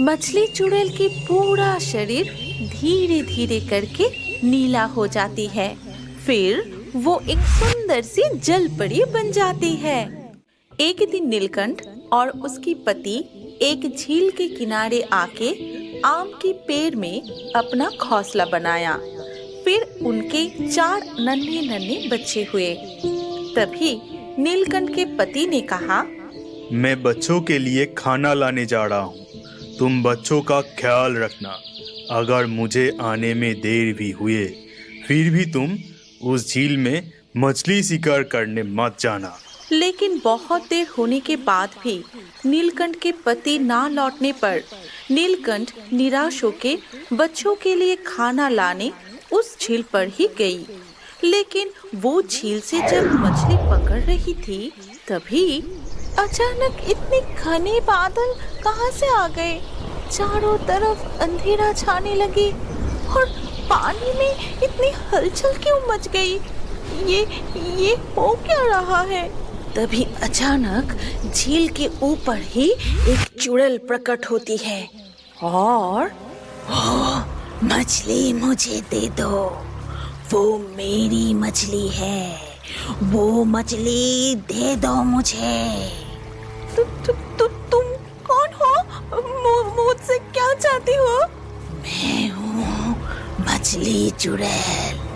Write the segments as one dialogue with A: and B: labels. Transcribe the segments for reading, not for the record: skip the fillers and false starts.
A: मछली चुड़ैल की पूरा शरीर धीरे धीरे करके नीला हो जाती है। फिर वो एक सुंदर सी जल परी बन जाती है। एक दिन नीलकंठ और उसकी पति एक झील के किनारे आके आम के पेड़ में अपना घोंसला बनाया। फिर उनके 4 नन्हे नन्हे बच्चे हुए। तभी नीलकंठ के पति ने कहा,
B: मैं बच्चों के लिए खाना लाने जा रहा हूँ, तुम बच्चों का ख्याल रखना। अगर मुझे आने में देर भी हुए फिर भी तुम उस झील में मछली शिकार करने मत जाना।
A: लेकिन बहुत देर होने के बाद भी नीलकंठ के पति ना लौटने पर नीलकंठ निराश होके बच्चों के लिए खाना लाने उस झील पर ही गई। लेकिन वो झील से जब मछली पकड़ रही थी तभी अचानक इतने घने बादल कहाँ से आ गए। चारों तरफ अंधेरा छाने लगी और पानी में इतनी हलचल क्यों मच गई। ये हो क्या रहा है। तभी अचानक झील के ऊपर ही एक चुड़ैल प्रकट होती है और मछली मुझे दे दो, वो मेरी मछली है, वो मछली दे दो मुझे। तुम कौन हो? मुझसे क्या चाहती हो? मैं हूँ मछली चुड़ैल।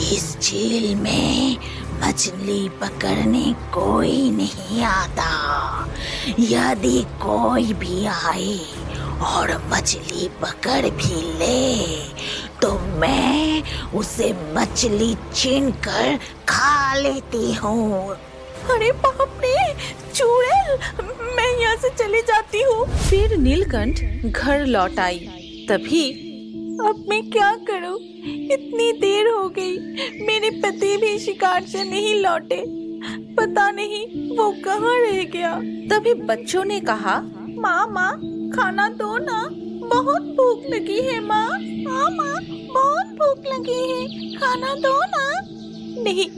A: इस झील में मछली पकड़ने कोई नहीं आता। यदि कोई भी आए और मछली पकड़ भी ले तो मैं उसे मछली छीनकर खा लेती हूँ। अरे बाप रे चुड़ैल, मैं यहाँ से चली जाती हूँ। फिर नीलकंठ घर लौट आई। तभी अब मैं क्या करूँ, इतनी देर हो गई, मेरे पति भी शिकार से नहीं लौटे, पता नहीं वो कहाँ रह गया। तभी बच्चों ने कहा, माँ खाना दो ना, बहुत भूख लगी है माँ। हाँ माँ, बहुत भूख लगी है, खाना दो ना। नहीं,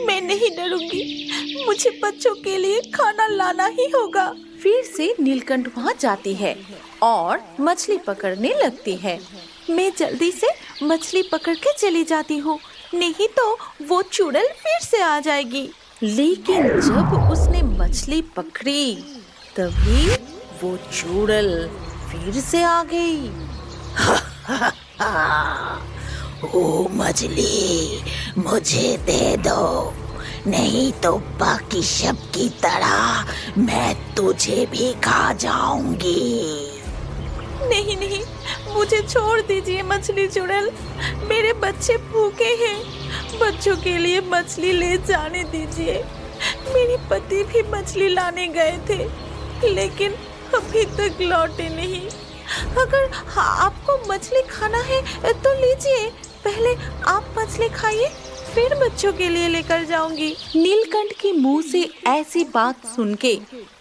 A: मैं नहीं डरूंगी, मुझे बच्चों के लिए खाना लाना ही होगा। फिर से नीलकंठ वहाँ जाती है और मछली पकड़ने लगती है। मैं जल्दी से मछली पकड़ के चली जाती हूँ, नहीं तो वो चुड़ैल फिर से आ जाएगी। लेकिन जब उसने मछली पकड़ी तभी वो चुड़ैल फिर से आ गई। ओ मछली, मुझे दे दो, नहीं तो बाकी सब की तरह मैं तुझे भी खा जाऊंगी। नहीं, मुझे छोड़ दीजिए मछली चुड़ैल, मेरे बच्चे भूखे हैं, बच्चों के लिए मछली ले जाने दीजिए। मेरे पति भी मछली लाने गए थे लेकिन अभी तक लौटे नहीं। अगर आपको मछली खाना है तो लीजिए, पहले आप मछली खाइए, फिर बच्चों के लिए लेकर जाऊंगी। नीलकंठ के मुंह से ऐसी बात सुन के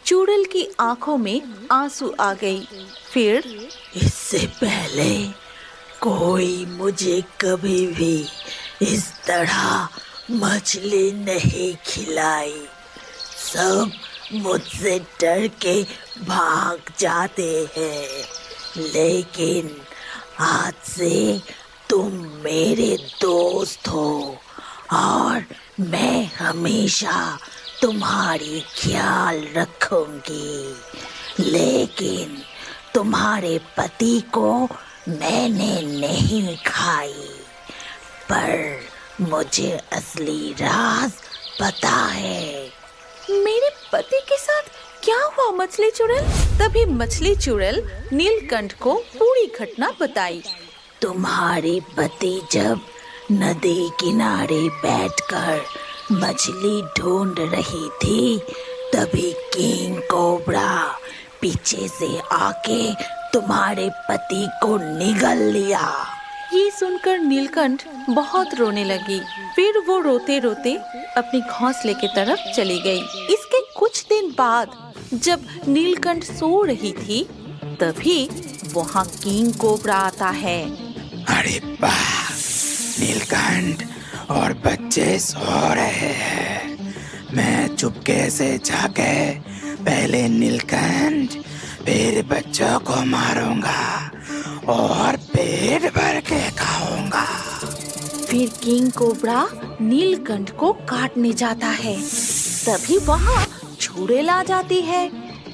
A: चुड़ैल की आंखों में आंसू आ गई। फिर इससे पहले कोई मुझे कभी भी इस तरह मछली नहीं खिलाई, सब मुझसे डर के भाग जाते हैं, लेकिन आज से तुम मेरे दोस्त हो और मैं हमेशा तुम्हारी ख्याल रखूंगी। लेकिन तुम्हारे पति को मैंने नहीं खाई, पर मुझे असली राज पता है। मेरे पति के साथ क्या हुआ मछली चुड़ैल? तभी मछली चुड़ैल नीलकंठ को पूरी घटना बताई। तुम्हारे पति जब नदी किनारे बैठकर मछली ढूंढ रही थी तभी किंग कोबरा पीछे से आके तुम्हारे पति को निगल लिया। ये सुनकर नीलकंठ बहुत रोने लगी। फिर वो रोते रोते अपनी घोंसले की तरफ चली गई। इसके कुछ दिन बाद जब नीलकंठ सो रही थी तभी वहाँ किंग कोबरा आता है।
C: अरे वाह, नीलकंठ और बच्चे सो रहे हैं। मैं चुपके से जाके पहले नीलकंठ फिर बच्चों को मारूंगा और पेट भर के खाऊंगा।
A: फिर किंग कोबरा नीलकंठ को काटने जाता है। तभी वहाँ चुड़ैल आ जाती है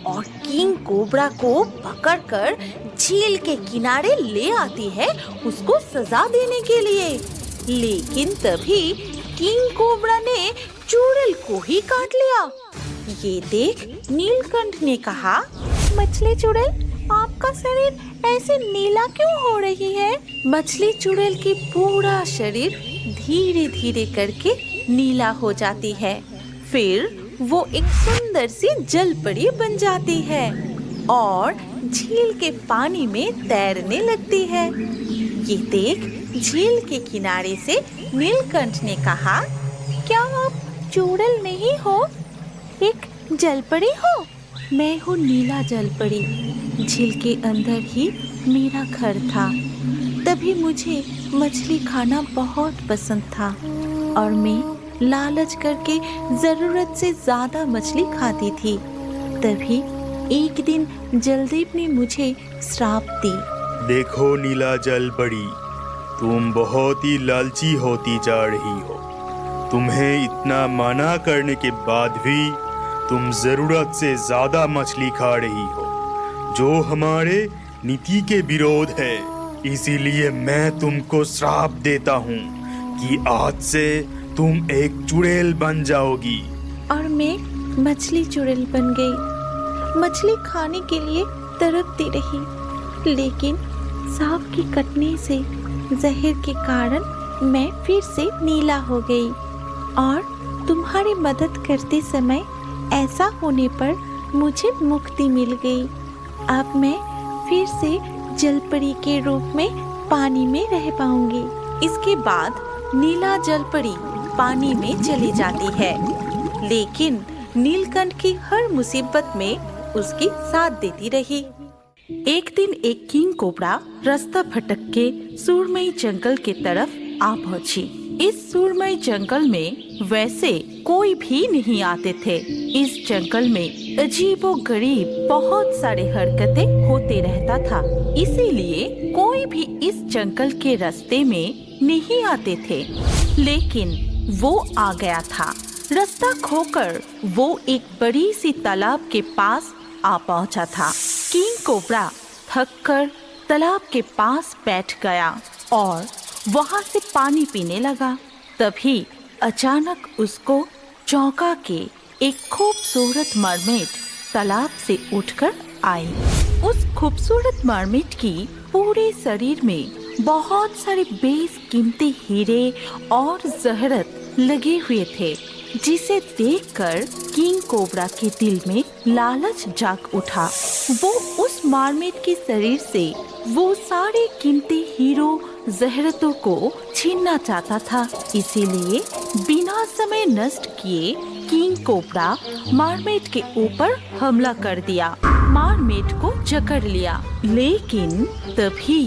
A: और किंग कोबरा को पकड़कर झील के किनारे ले आती है उसको सजा देने के लिए। लेकिन तभी किंग कोबरा ने चुड़ैल को ही काट लिया। ये देख नीलकंठ ने कहा, मछली चुड़ैल, आपका शरीर ऐसे नीला क्यों हो रही है? मछली चुड़ैल की पूरा शरीर धीरे धीरे करके नीला हो जाती है। फिर वो एक सुंदर सी जलपरी बन जाती है और झील के पानी में तैरने लगती है। ये देख झील के किनारे से नीलकंठ ने कहा, क्या आप चुड़ैल नहीं हो, एक जलपरी हो? मैं हूँ नीला जलपरी। झील के अंदर ही मेरा घर था। तभी मुझे मछली खाना बहुत पसंद था और मैं लालच करके जरूरत से ज्यादा मछली खाती थी। तभी एक दिन जलदेव ने मुझे श्राप दी।
B: देखो नीला जलपरी, तुम बहुत ही लालची होती जा रही हो। तुम्हें इतना मना करने के बाद भी तुम जरूरत से ज्यादा मछली खा रही हो, जो हमारे नीति के विरोध है। इसीलिए मैं तुमको श्राप देता हूँ कि आज से तुम एक चुड़ैल बन जाओगी।
A: और मैं मछली चुड़ैल बन गई। मछली खाने के लिए तड़पती रही, लेकिन सांप की कटने से जहर के कारण मैं फिर से नीला हो गई। और तुम्हारी मदद करते समय ऐसा होने पर मुझे मुक्ति मिल गई। अब मैं फिर से जलपरी के रूप में पानी में रह पाऊंगी। इसके बाद नीला जलपरी पानी में चली जाती है, लेकिन नीलकंठ की हर मुसीबत में उसकी साथ देती रही। एक दिन एक किंग कोबरा रास्ता भटक के सुरमई जंगल के तरफ आ पहुंची। इस सुरमई जंगल में वैसे कोई भी नहीं आते थे। इस जंगल में अजीबोगरीब बहुत सारे हरकतें होते रहता था, इसीलिए कोई भी इस जंगल के रास्ते में नहीं आते थे। लेकिन वो आ गया था। रास्ता खोकर वो एक बड़ी सी तालाब के पास आ पहुंचा था। किंग कोबरा थककर तालाब के पास बैठ गया और वहां से पानी पीने लगा। तभी अचानक उसको चौंका के एक खूबसूरत मरमेड तालाब से उठकर आई। उस खूबसूरत मरमेड की पूरे शरीर में बहुत सारे बेशकीमती हीरे और जहरत लगे हुए थे, जिसे देखकर किंग कोबरा के दिल में लालच जाग उठा। वो उस मरमेड के शरीर से वो सारे कीमती हीरो जहरतों को छीनना चाहता था। इसीलिए बिना समय नष्ट किए किंग कोबरा मरमेड के ऊपर हमला कर दिया, मरमेड को जकड़ लिया। लेकिन तभी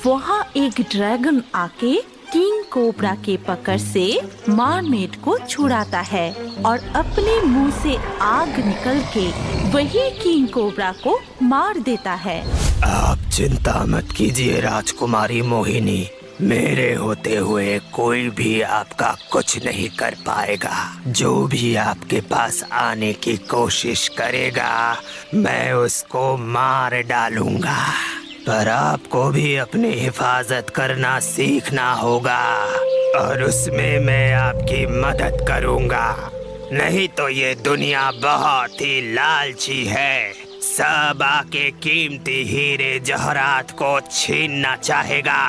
A: वहाँ एक ड्रैगन आके किंग कोबरा के पकड़ से मरमेड को छुड़ाता है और अपने मुंह से आग निकल के वही किंग कोबरा को मार देता है।
C: आप चिंता मत कीजिए राजकुमारी मोहिनी, मेरे होते हुए कोई भी आपका कुछ नहीं कर पाएगा। जो भी आपके पास आने की कोशिश करेगा मैं उसको मार डालूंगा। पर आपको भी अपनी हिफाजत करना सीखना होगा और उसमें मैं आपकी मदद करूंगा। नहीं तो ये दुनिया बहुत ही लालची है, सब आके कीमती हीरे जवाहरात को छीनना चाहेगा।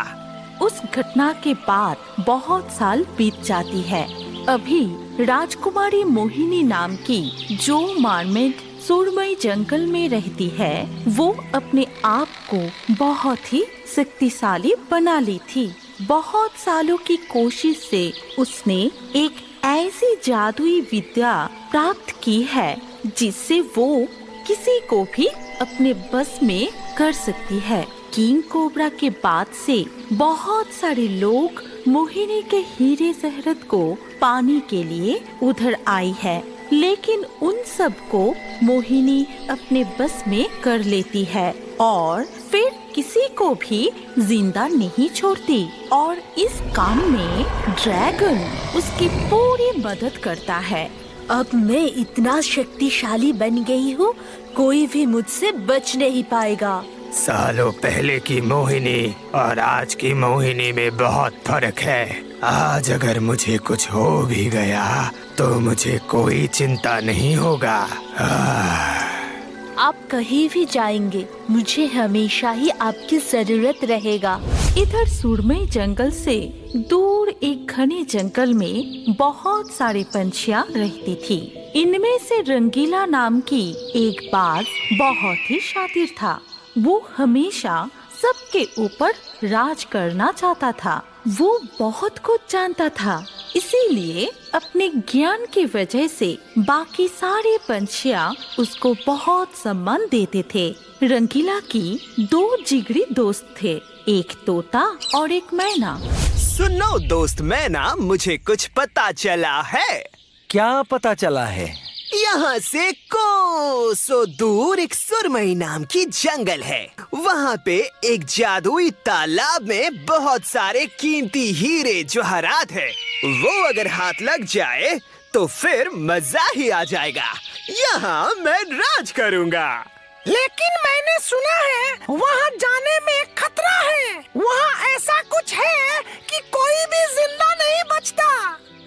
A: उस घटना के बाद बहुत साल बीत जाती है। अभी राजकुमारी मोहिनी नाम की जो मरमेड सुरमई जंगल में रहती है, वो अपने आप को बहुत ही शक्तिशाली बना ली थी। बहुत सालों की कोशिश से उसने एक ऐसी जादुई विद्या प्राप्त की है जिससे वो किसी को भी अपने बस में कर सकती है। किंग कोबरा के बाद से बहुत सारे लोग मोहिनी के हीरे जहरत को पाने के लिए उधर आई है।
D: लेकिन उन सब को मोहिनी अपने बस में कर लेती है और फिर किसी को भी जिंदा नहीं छोड़ती। और इस काम में ड्रैगन उसकी पूरी मदद करता है।
E: अब मैं इतना शक्तिशाली बन गई हूँ, कोई भी मुझसे बच नहीं पाएगा।
C: सालों पहले की मोहिनी और आज की मोहिनी में बहुत फर्क है। आज अगर मुझे कुछ हो भी गया तो मुझे कोई चिंता नहीं होगा।
E: आप कहीं भी जाएंगे, मुझे हमेशा ही आपकी जरूरत रहेगा।
D: इधर सुरमई जंगल से दूर एक घने जंगल में बहुत सारे पंछियाँ रहती थी। इनमें से रंगीला नाम की एक बाज बहुत ही शातिर था। वो हमेशा सबके ऊपर राज करना चाहता था। वो बहुत कुछ जानता था, इसीलिए अपने ज्ञान की वजह से बाकी सारे पंछियाँ उसको बहुत सम्मान देते थे। रंगीला की 2 जिगरी दोस्त थे, एक तोता और एक मैना।
F: सुनो दोस्त मैना, मुझे कुछ पता चला है।
G: क्या पता चला है?
F: यहाँ से कोसों दूर एक सुरमई नाम की जंगल है। वहाँ पे एक जादुई तालाब में बहुत सारे कीमती हीरे जवाहरात है। वो अगर हाथ लग जाए तो फिर मजा ही आ जाएगा। यहाँ मैं राज करूँगा।
H: लेकिन मैंने सुना है वहाँ जाने में खतरा है। वहाँ ऐसा कुछ है कि कोई भी जिंदा नहीं बचता।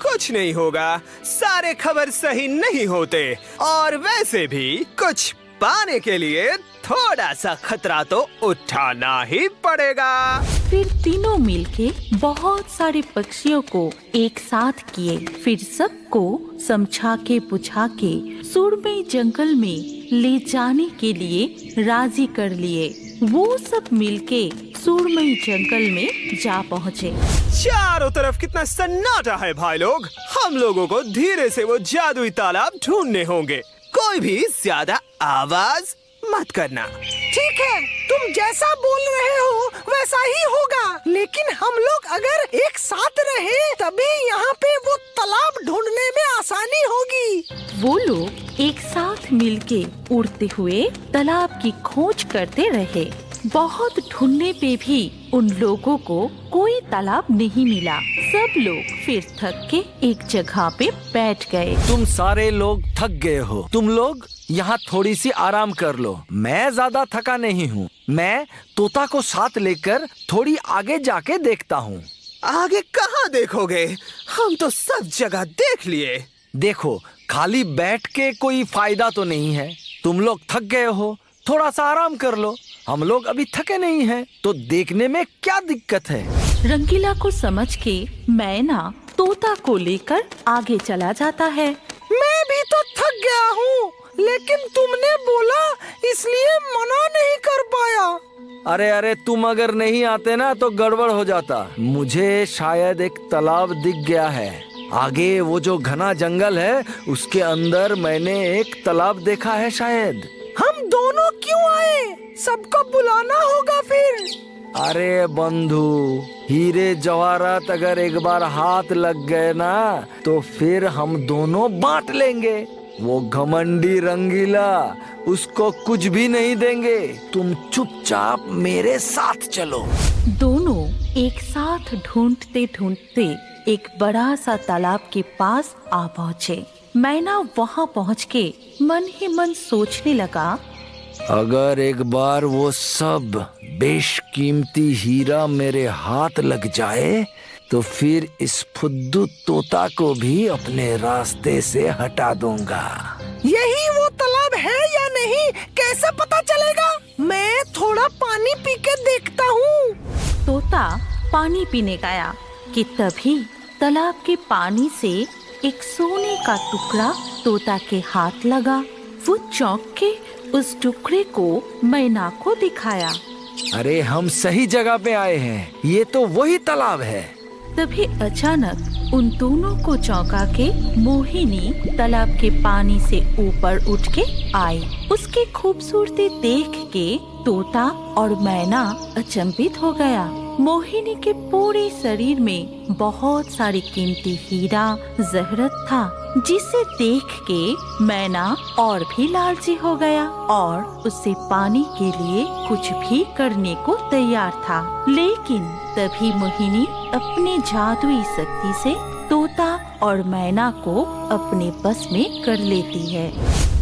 F: कुछ नहीं होगा, सारे खबर सही नहीं होते और वैसे भी कुछ पाने के लिए थोड़ा सा खतरा तो उठाना ही पड़ेगा।
D: फिर तीनों मिलके बहुत सारे पक्षियों को एक साथ किए। फिर सबको समझा के बुझा के सुरमई जंगल में ले जाने के लिए राजी कर लिए। वो सब मिलके सुरमई जंगल में जा पहुँचे।
F: चारों तरफ कितना सन्नाटा है भाई लोग। हम लोगों को धीरे से वो जादुई तालाब ढूंढने होंगे। कोई भी ज्यादा आवाज मत करना।
H: ठीक है, तुम जैसा बोल रहे हो वैसा ही होगा। लेकिन हम लोग अगर एक साथ रहे तभी यहाँ पे वो तालाब ढूंढने में आसानी होगी।
D: वो लोग एक साथ मिलके उड़ते हुए तालाब की खोज करते रहे। बहुत ढूंढने पे भी उन लोगों को कोई तालाब नहीं मिला। सब लोग फिर थक के एक जगह पे बैठ गए।
G: तुम सारे लोग थक गए हो। तुम लोग यहाँ थोड़ी सी आराम कर लो। मैं ज्यादा थका नहीं हूँ। मैं तोता को साथ लेकर थोड़ी आगे जाके देखता हूँ।
F: आगे कहाँ देखोगे? हम तो सब जगह देख लिए।
G: देखो, खाली बैठ के कोई फायदा तो नहीं है। तुम लोग थक गए हो, थोड़ा सा आराम कर लो। हम लोग अभी थके नहीं हैं, तो देखने में क्या दिक्कत है?
D: रंगीला को समझ के मैना तोता को लेकर आगे चला जाता है।
H: मैं भी तो थक गया हूँ, लेकिन तुमने बोला इसलिए मना नहीं कर पाया।
G: अरे अरे, तुम अगर नहीं आते ना तो गड़बड़ हो जाता। मुझे शायद एक तालाब दिख गया है। आगे वो जो घना जंगल है उसके अंदर मैंने एक तालाब देखा है शायद।
H: हम दोनों क्यों आए? सबको बुलाना होगा फिर।
G: अरे बंधु, हीरे जवाहरात अगर एक बार हाथ लग गए ना तो फिर हम दोनों बांट लेंगे। वो घमंडी रंगीला उसको कुछ भी नहीं देंगे। तुम चुपचाप मेरे साथ चलो।
D: दोनों एक साथ ढूंढते ढूंढते एक बड़ा सा तालाब के पास आ पहुँचे। मैना वहाँ पहुँच के मन ही मन सोचने लगा,
G: अगर एक बार वो सब बेशकीमती हीरा मेरे हाथ लग जाए तो फिर इस फुद्दू तोता को भी अपने रास्ते से हटा दूंगा।
H: यही वो तालाब है या नहीं कैसे पता चलेगा? मैं थोड़ा पानी पी के देखता हूँ।
D: तोता पानी पीने गया कि तभी तालाब के पानी से एक सोने का टुकड़ा तोता के हाथ लगा। वो चौंक के उस टुकड़े को मैना को दिखाया।
G: अरे हम सही जगह पे आए हैं, ये तो वही तालाब है।
D: तभी अचानक उन दोनों को चौंका के मोहिनी तालाब के पानी से ऊपर उठ के आई। उसकी खूबसूरती देख के तोता और मैना अचंभित हो गया। मोहिनी के पूरे शरीर में बहुत सारी कीमती हीरा जहरत था, जिसे देख के मैना और भी लालची हो गया और उससे पाने के लिए कुछ भी करने को तैयार था। लेकिन तभी मोहिनी अपनी जादुई शक्ति से तोता और मैना को अपने बस में कर लेती है।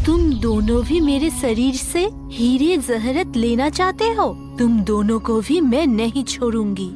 E: तुम दोनों भी मेरे शरीर से हीरे जहरत लेना चाहते हो? तुम दोनों को भी मैं नहीं छोड़ूंगी।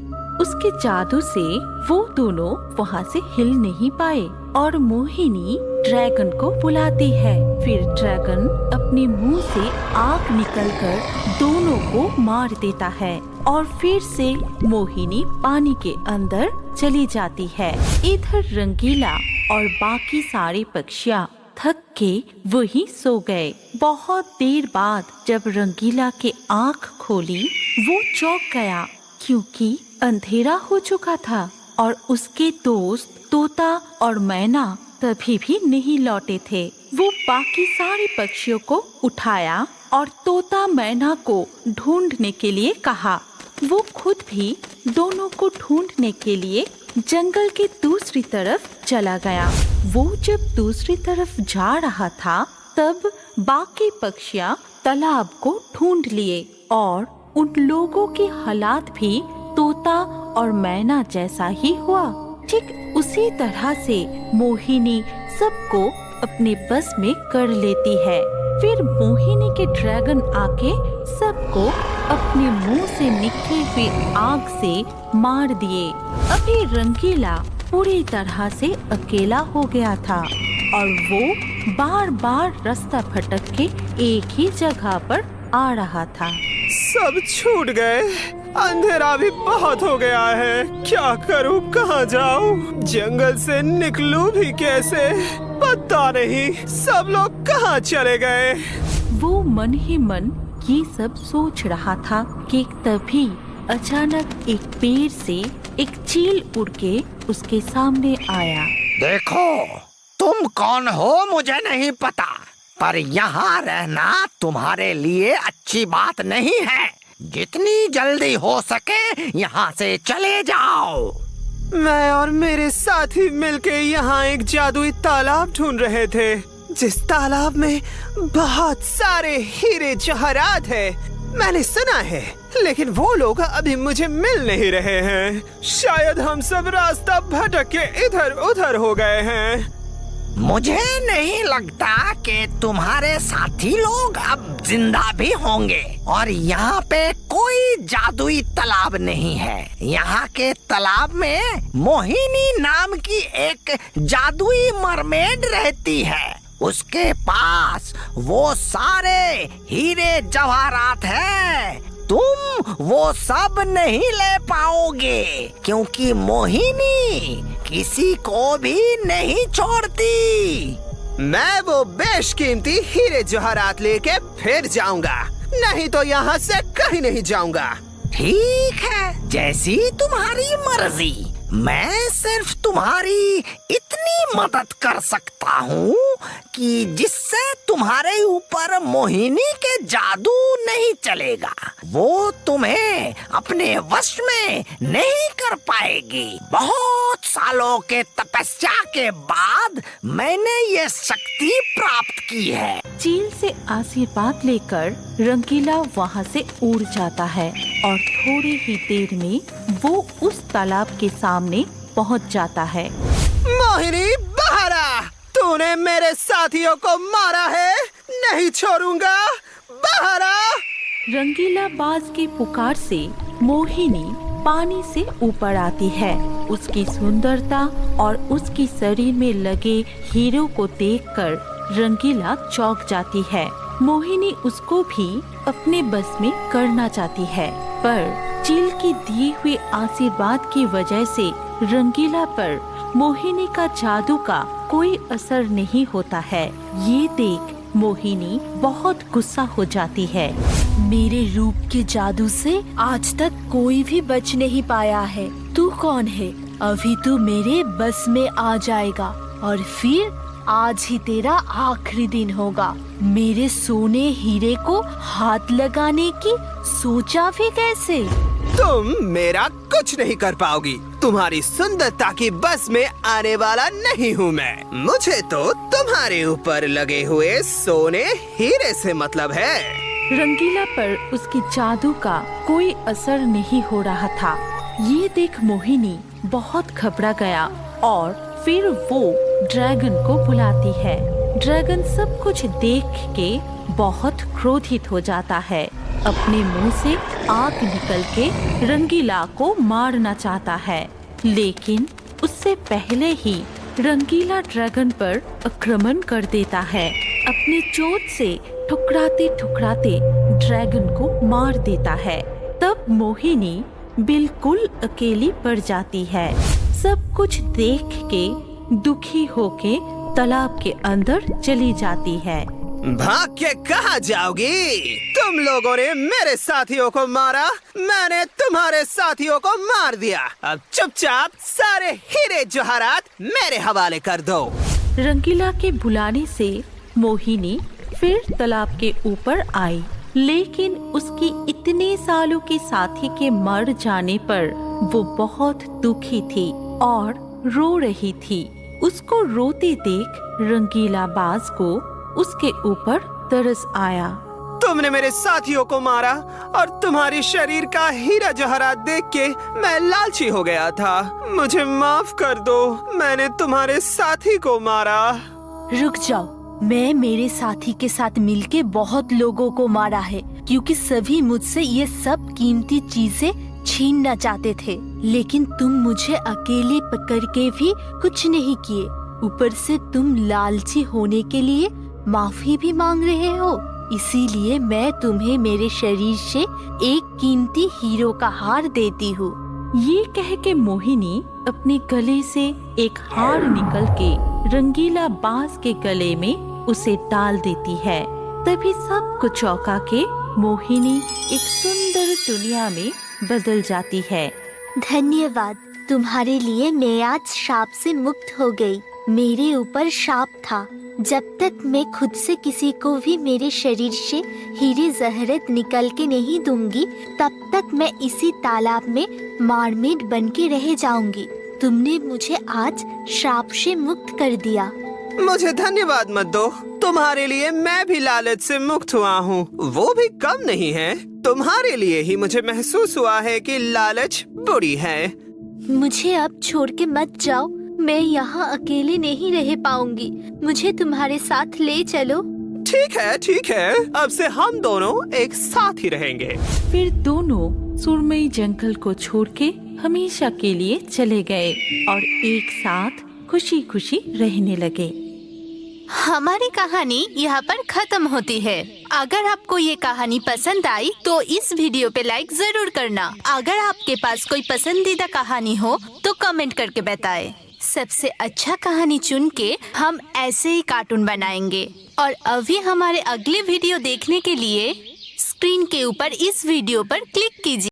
D: उसके जादू से वो दोनों वहाँ से हिल नहीं पाए और मोहिनी ड्रैगन को बुलाती है। फिर ड्रैगन अपने मुंह से आग निकलकर दोनों को मार देता है और फिर से मोहिनी पानी के अंदर चली जाती है। इधर रंगीला और बाकी सारे पक्षियाँ थक के वहीं सो गए। बहुत देर बाद जब रंगीला के आँख खोली, वो चौंक गया क्योंकि अंधेरा हो चुका था और उसके दोस्त तोता और मैना तभी भी नहीं लौटे थे। वो बाकी सारे पक्षियों को उठाया और तोता मैना को ढूंढने के लिए कहा। वो खुद भी दोनों को ढूंढने के लिए जंगल के दूसरी तरफ चला गया। वो जब दूसरी तरफ जा रहा था तब बाकी पक्षियाँ तालाब को ढूंढ लिए और उन लोगों की हालात भी तोता और मैना जैसा ही हुआ। ठीक उसी तरह से मोहिनी सबको अपने बस में कर लेती है। फिर मोहिनी के ड्रैगन आके सबको अपने मुंह से निकली हुई आग से मार दिए। अभी रंगीला पूरी तरह से अकेला हो गया था और वो बार बार रास्ता भटक के एक ही जगह पर आ रहा था।
F: सब छूट गए, अंधेरा भी बहुत हो गया है। क्या करूं, कहाँ जाऊं? जंगल से निकलूं भी कैसे, पता नहीं। सब लोग कहाँ चले गए?
D: वो मन ही मन ये सब सोच रहा था कि तभी अचानक एक पेड़ से एक चील उड़ के उसके सामने आया।
C: देखो, तुम कौन हो मुझे नहीं पता, पर यहाँ रहना तुम्हारे लिए अच्छी बात नहीं है। जितनी जल्दी हो सके यहाँ से चले जाओ।
F: मैं और मेरे साथी मिलके यहाँ एक जादुई तालाब ढूंढ रहे थे, जिस तालाब में बहुत सारे हीरे जवाहरात है। मैंने सुना है, लेकिन वो लोग अभी मुझे मिल नहीं रहे हैं। शायद हम सब रास्ता भटक के इधर उधर हो गए हैं।
C: मुझे नहीं लगता कि तुम्हारे साथी लोग अब जिंदा भी होंगे। और यहाँ पे कोई जादुई तालाब नहीं है। यहाँ के तालाब में मोहिनी नाम की एक जादुई मरमेड रहती है। उसके पास वो सारे हीरे जवाहरात हैं। तुम वो सब नहीं ले पाओगे क्योंकि मोहिनी किसी को भी नहीं छोड़ती।
F: मैं वो बेशकीमती हीरे जवाहरात लेके फिर जाऊंगा, नहीं तो यहाँ से कहीं नहीं जाऊंगा।
C: ठीक है, जैसी तुम्हारी मर्जी। मैं सिर्फ तुम्हारी इतनी मदद कर सकता हूँ कि जिससे तुम्हारे ऊपर मोहिनी के जादू नहीं चलेगा। वो तुम्हें अपने वश में नहीं कर पाएगी। बहुत सालों के तपस्या के बाद मैंने ये शक्ति प्राप्त की है।
D: चील से आशीर्वाद लेकर रंगीला वहाँ से उड़ जाता है और थोड़ी ही देर में वो उस तालाब के सामने पहुँच जाता है।
F: मोहिनी, बाहर आ! तूने मेरे साथियों को मारा है, नहीं छोड़ूंगा। बाहर आ!
D: रंगीला बाज की पुकार से मोहिनी पानी से ऊपर आती है। उसकी सुंदरता और उसकी शरीर में लगे हीरों को देखकर रंगीला चौंक जाती है। मोहिनी उसको भी अपने बस में करना चाहती है, पर चील की दी हुई आशीर्वाद की वजह से रंगीला पर मोहिनी का जादू का कोई असर नहीं होता है। ये देख मोहिनी बहुत गुस्सा हो जाती है।
E: मेरे रूप के जादू से आज तक कोई भी बच नहीं पाया है। तू कौन है? अभी तू मेरे बस में आ जाएगा और फिर आज ही तेरा आखिरी दिन होगा। मेरे सोने हीरे को हाथ लगाने की सोचा भी कैसे?
F: तुम मेरा कुछ नहीं कर पाओगी। तुम्हारी सुंदरता की बस में आने वाला नहीं हूँ मैं। मुझे तो तुम्हारे ऊपर लगे हुए सोने हीरे से मतलब है।
D: रंगीला पर उसकी जादू का कोई असर नहीं हो रहा था। ये देख मोहिनी बहुत घबरा गया और फिर वो ड्रैगन को बुलाती है। ड्रैगन सब कुछ देख के बहुत क्रोधित हो जाता है। अपने मुंह से आग निकल के रंगीला को मारना चाहता है, लेकिन उससे पहले ही रंगीला ड्रैगन पर आक्रमण कर देता है। अपने चोट से ठुकराते ठुकराते ड्रैगन को मार देता है। तब मोहिनी बिल्कुल अकेली पड़ जाती है। सब कुछ देख के दुखी होके तालाब के अंदर चली जाती है।
F: भाग के कहाँ जाओगी? तुम लोगों ने मेरे साथियों को मारा, मैंने तुम्हारे साथियों को मार दिया। अब चुपचाप सारे हीरे जवाहरात मेरे हवाले कर दो।
D: रंगीला के बुलाने से मोहिनी फिर तालाब के ऊपर आई, लेकिन उसकी इतने सालों के साथी के मर जाने पर वो बहुत दुखी थी और रो रही थी। उसको रोते देख रंगीला बाज को उसके ऊपर तरस आया।
F: तुमने मेरे साथियों को मारा और तुम्हारी शरीर का हीरा जवाहरात देख के मैं लालची हो गया था। मुझे माफ कर दो, मैंने तुम्हारे साथी को मारा।
E: रुक जाओ, मैं मेरे साथी के साथ मिलके बहुत लोगों को मारा है, क्योंकि सभी मुझसे ये सब कीमती चीजें छीनना चाहते थे, लेकिन तुम मुझे अकेले पकड़ के भी कुछ नहीं किए। ऊपर से तुम लालची होने के लिए माफी भी मांग रहे हो, इसीलिए मैं तुम्हें मेरे शरीर से एक कीमती हीरो का हार देती हूँ।
D: ये कह के मोहिनी अपने गले से एक हार निकल के रंगीला बाज के गले में उसे डाल देती है। तभी सब को चौंका के मोहिनी एक सुंदर दुनिया में बदल जाती है।
I: धन्यवाद, तुम्हारे लिए मैं आज श्राप से मुक्त हो गई। मेरे ऊपर श्राप था, जब तक मैं खुद से किसी को भी मेरे शरीर से हीरे जहरत निकल के नहीं दूंगी, तब तक मैं इसी तालाब में मरमेड बन के रह जाऊंगी। तुमने मुझे आज श्राप से मुक्त कर दिया।
F: मुझे धन्यवाद मत दो, तुम्हारे लिए मैं भी लालच से मुक्त हुआ हूँ, वो भी कम नहीं है। तुम्हारे लिए ही मुझे महसूस हुआ है कि लालच बुरी है।
I: मुझे अब छोड़ के मत जाओ, मैं यहाँ अकेले नहीं रह पाऊंगी, मुझे तुम्हारे साथ ले चलो।
F: ठीक है, अब से हम दोनों एक साथ ही रहेंगे।
D: फिर दोनों सुरमई जंगल को छोड़ के हमेशा के लिए चले गए और एक साथ खुशी खुशी रहने लगे।
E: हमारी कहानी यहाँ पर खत्म होती है। अगर आपको ये कहानी पसंद आई तो इस वीडियो पे लाइक जरूर करना। अगर आपके पास कोई पसंदीदा कहानी हो तो कमेंट करके बताएं। सबसे अच्छा कहानी चुन के हम ऐसे ही कार्टून बनाएंगे। और अभी हमारे अगले वीडियो देखने के लिए स्क्रीन के ऊपर इस वीडियो पर क्लिक कीजिए।